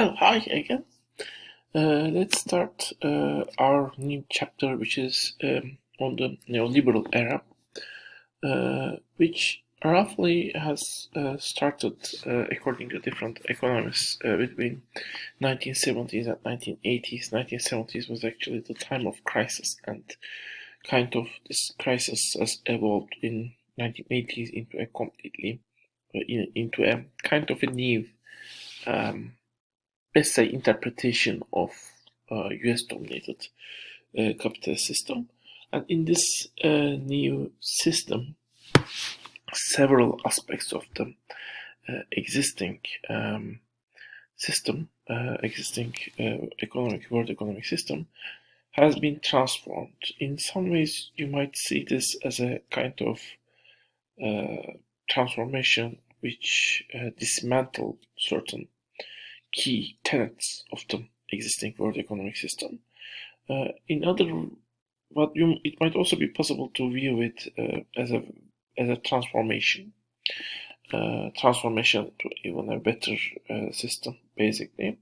Well, hi again. Let's start our new chapter, which is on the neoliberal era, which roughly has started, according to different economists, between 1970s and 1980s. 1970s was actually the time of crisis, and kind of this crisis has evolved in 1980s into a completely into a kind of a new um, let's say, interpretation of US dominated capitalist system. And in this new system, several aspects of the existing system, existing world economic system, has been transformed. In some ways, you might see this as a kind of transformation which dismantled certain key tenets of the existing world economic system. In other, it might also be possible to view it as a transformation, transformation to even a better system. Basically,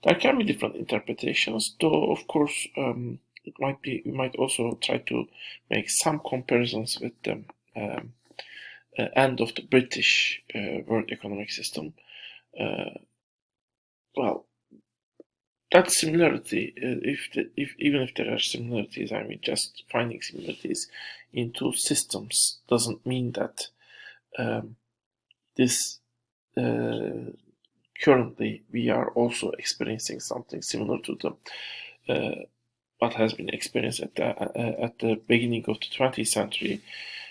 there can be different interpretations, though of course we might also try to make some comparisons with the end of the British world economic system. Well, that similarity, even if there are similarities, I mean, just finding similarities in two systems doesn't mean that this currently we are also experiencing something similar to the what has been experienced at the beginning of the 20th century.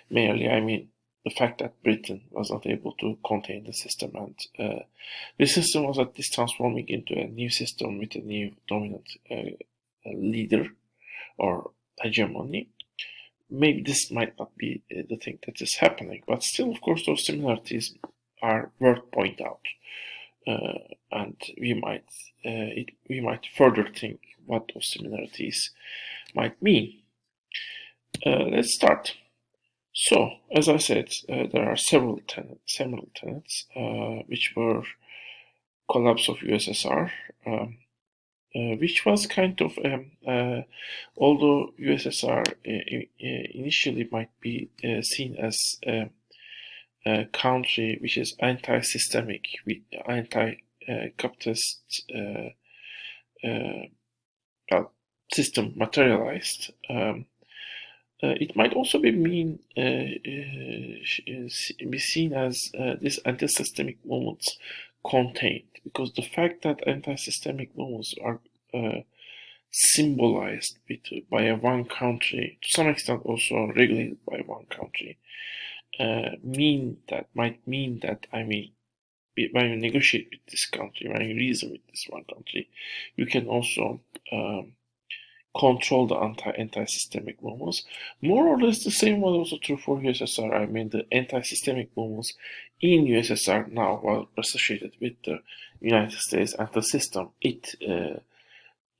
Merely, I mean, the fact that Britain was not able to contain the system, and the system was at least transforming into a new system with a new dominant leader or hegemony. Maybe this might not be the thing that is happening, but still, of course, those similarities are worth point out, and we might further think what those similarities might mean. Let's start. So, as I said, there are several tenets, which were collapse of USSR, which was kind of, although USSR initially might be seen as a country which is anti-systemic, anti-capitalist system materialized. It might also be be seen as these anti-systemic movements contained, because the fact that anti-systemic movements are symbolized by a one country, to some extent also regulated by one country, might mean that, I mean, when you negotiate with this country, when you reason with this one country, you can also control the anti-systemic movements. More or less the same was also true for USSR. I mean, the anti-systemic movements in USSR now were associated with the United States and the system it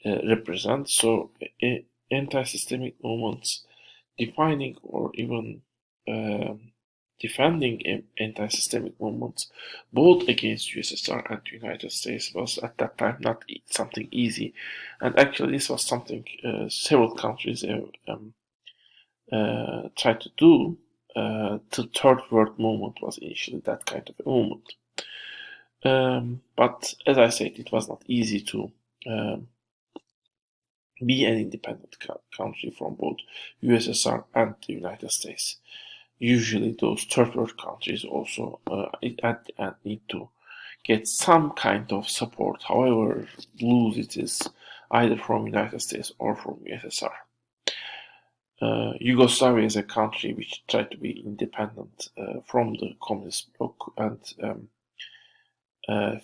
represents. So, anti-systemic movements defining or even defending anti-systemic movements, both against USSR and the United States, was at that time not something easy, and actually this was something several countries tried to do. The Third World Movement was initially that kind of a movement, but as I said, it was not easy to be an independent country from both USSR and the United States. Usually those third world countries also at the end need to get some kind of support, however loose it is, either from United States or from USSR. Yugoslavia is a country which tried to be independent from the communist bloc, and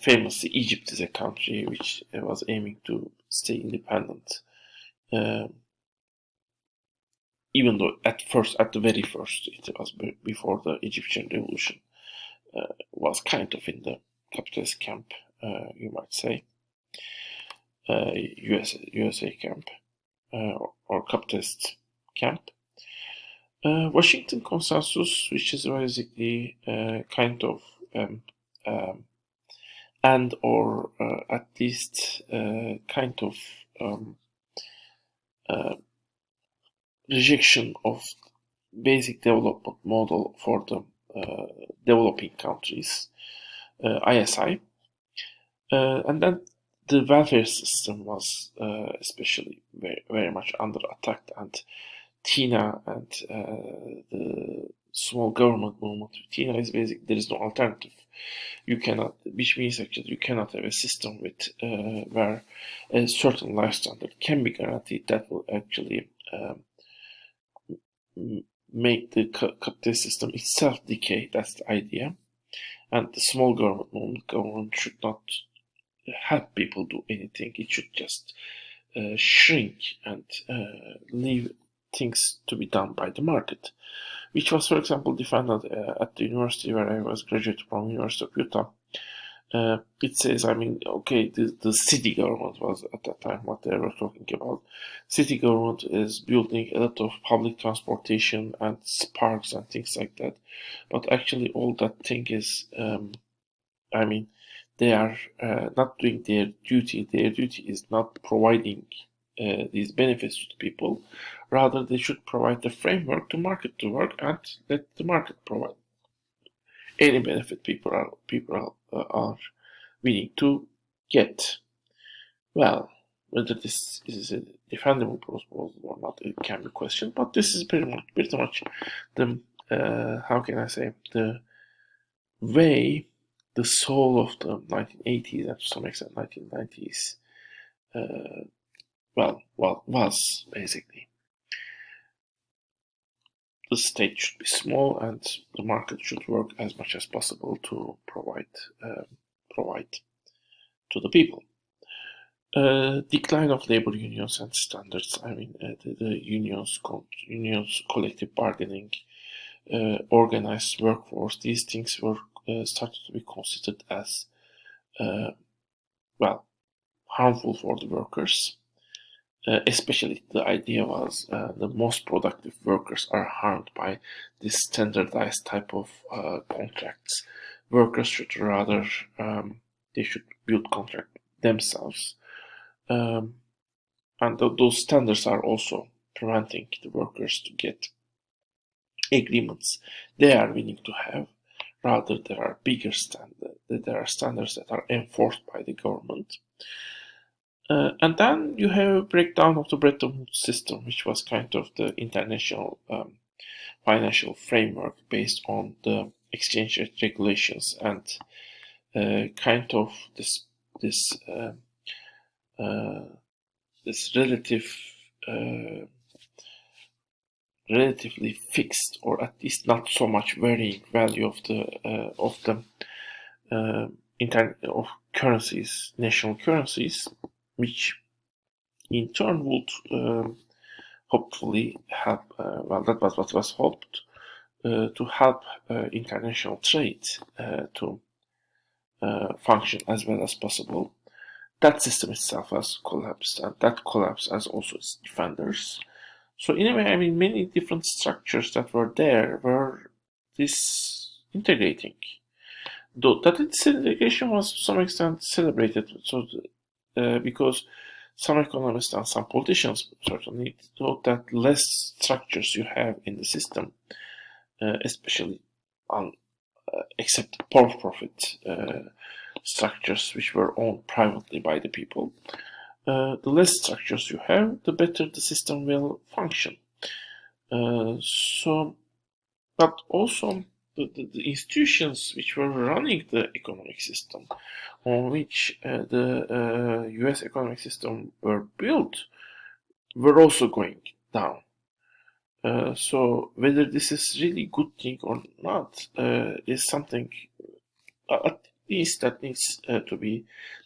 famously Egypt is a country which was aiming to stay independent. Even though at the very first, it was before the Egyptian revolution, was kind of in the capitalist camp, you might say, USA camp, or capitalist camp. Washington Consensus, which is basically kind of and or at least kind of rejection of basic development model for the developing countries, ISI, and then the welfare system was especially very much under attack, and TINA and the small government movement. TINA is basic. There is no alternative. You cannot, which means actually you cannot have a system with where a certain life standard can be guaranteed that will actually make the capitalist system itself decay. That's the idea. And the small government should not help people do anything. It should just shrink and leave things to be done by the market, which was, for example, defended at the university where I was graduated from, University of Utah. It says, I mean, okay, the city government was at that time what they were talking about. City government is building a lot of public transportation and parks and things like that. But actually all that thing is, I mean, they are not doing their duty. Their duty is not providing these benefits to the people. Rather, they should provide the framework to market to work and let the market provide any benefit people are willing to get. Well, whether this is a defendable proposal or not, it can be questioned. But this is pretty much the how can I say, the way, the soul of the 1980s and to some extent 1990s. Was basically. The state should be small and the market should work as much as possible to provide to the people. Decline of labor unions and standards. I mean, the unions, collective bargaining, organized workforce. These things were started to be considered as harmful for the workers. Especially the idea was the most productive workers are harmed by this standardized type of contracts. Workers should rather they should build contract themselves, and those standards are also preventing the workers to get agreements they are willing to have. Rather, there are standards that are enforced by the government. And then you have a breakdown of the Bretton Woods system, which was kind of the international financial framework based on the exchange rate regulations and kind of this relatively fixed, or at least not so much varying value of the of currencies, national currencies, which in turn would hopefully help. That was what was hoped to help international trade to function as well as possible. That system itself has collapsed, and that collapse has also its defenders. So in a way, I mean, many different structures that were there were disintegrating. Though that disintegration was to some extent celebrated, so because some economists and some politicians certainly thought that less structures you have in the system, especially on except for-profit structures which were owned privately by the people, the less structures you have, the better the system will function. But also the institutions which were running the economic system, on which the US economic system were built, were also going down. So whether this is really good thing or not is something at least that needs to be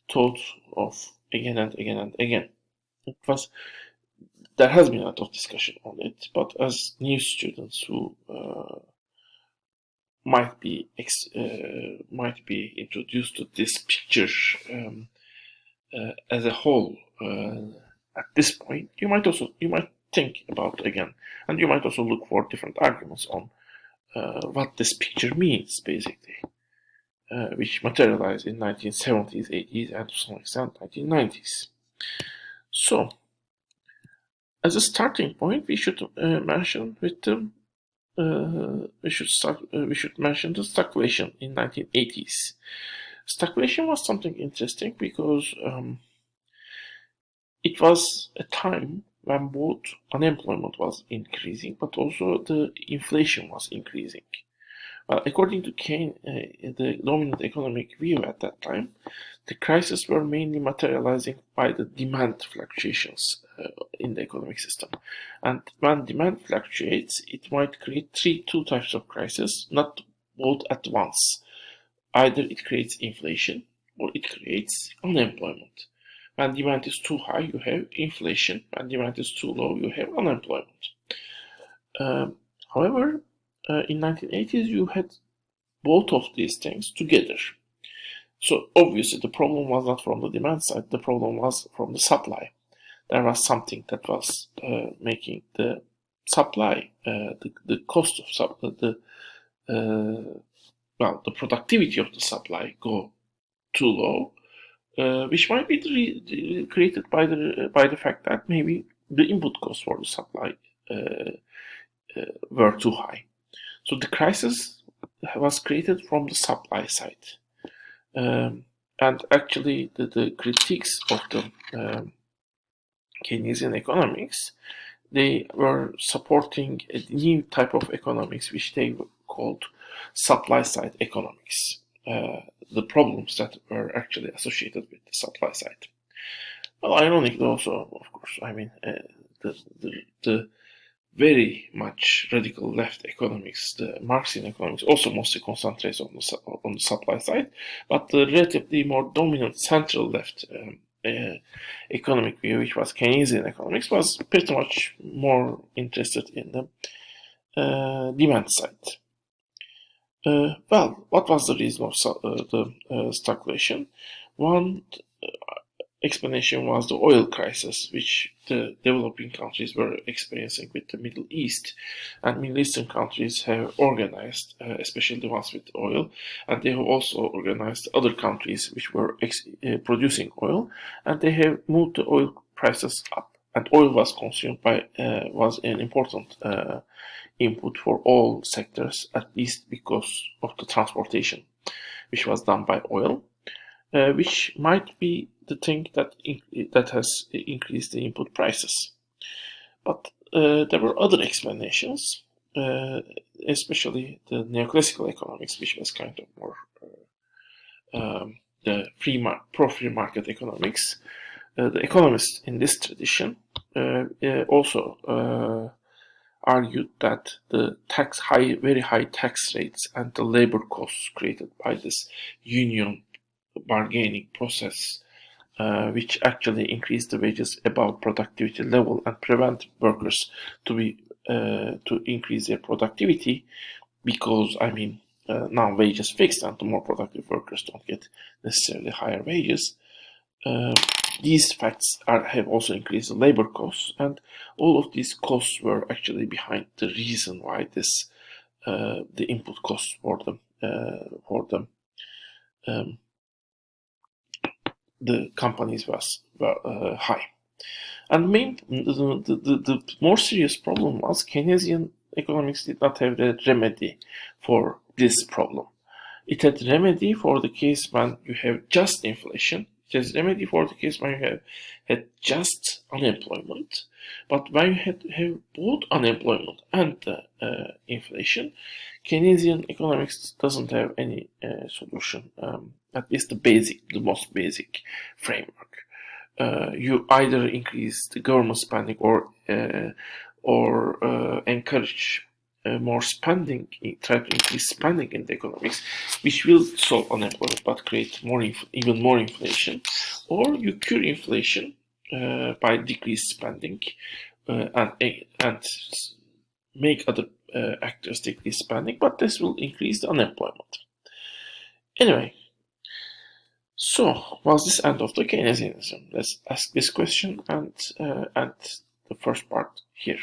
thought of again and again and again. There has been a lot of discussion on it, but as new students who might be introduced to this picture as a whole at this point, you might think about it again, and you might also look for different arguments on what this picture means, basically. which materialized in 1970s, 80s, and to some extent 1990s. So, as a starting point, we should mention with the we should mention the stagflation in 1980s. Stagflation was something interesting because it was a time when both unemployment was increasing, but also the inflation was increasing. According to Keynes, the dominant economic view at that time, the crises were mainly materializing by the demand fluctuations in the economic system. And when demand fluctuates, it might create two types of crisis, not both at once. Either it creates inflation or it creates unemployment. When demand is too high, you have inflation. When demand is too low, you have unemployment. However, in 1980s, you had both of these things together. So obviously, the problem was not from the demand side. The problem was from the supply. There was something that was making the supply, the cost of the productivity of the supply go too low, which might be created by the fact that maybe the input costs for the supply were too high. So the crisis was created from the supply side, and actually the critiques of the Keynesian economics, they were supporting a new type of economics which they called supply side economics. The problems that were actually associated with the supply side. Well, ironically also, of course, I mean, the very much radical left economics, the Marxian economics, also mostly concentrates on the supply side, but the relatively more dominant central left economic view, which was Keynesian economics, was pretty much more interested in the demand side. Well, what was the reason of the stagflation? One explanation was the oil crisis, which the developing countries were experiencing with the Middle East. And Middle Eastern countries have organized, especially the ones with oil, and they have also organized other countries which were producing oil, and they have moved the oil prices up. And oil was consumed was an important input for all sectors, at least because of the transportation, which was done by oil, which might be the thing that has increased the input prices. But there were other explanations, especially the neoclassical economics, which was kind of more the pro-free market economics. The economists in this tradition also argued that the very high tax rates and the labor costs created by this union bargaining process, which actually increase the wages above productivity level and prevent workers to increase their productivity, because now wages fixed and the more productive workers don't get necessarily higher wages. These facts have also increased the labor costs, and all of these costs were actually behind the reason why the input costs for the companies were high. And the more serious problem was Keynesian economics did not have the remedy for this problem. It had remedy for the case when you have just inflation. It has remedy for the case when you had just unemployment. But when you have both unemployment and inflation, Keynesian economics doesn't have any solution. At least the most basic framework. You either increase the government spending or encourage more spending, try to increase spending in the economics, which will solve unemployment but create even more inflation, or you cure inflation by decreased spending and make other actors decrease spending, but this will increase the unemployment. Anyway, so was this end of the Keynesianism? Let's ask this question and the first part here.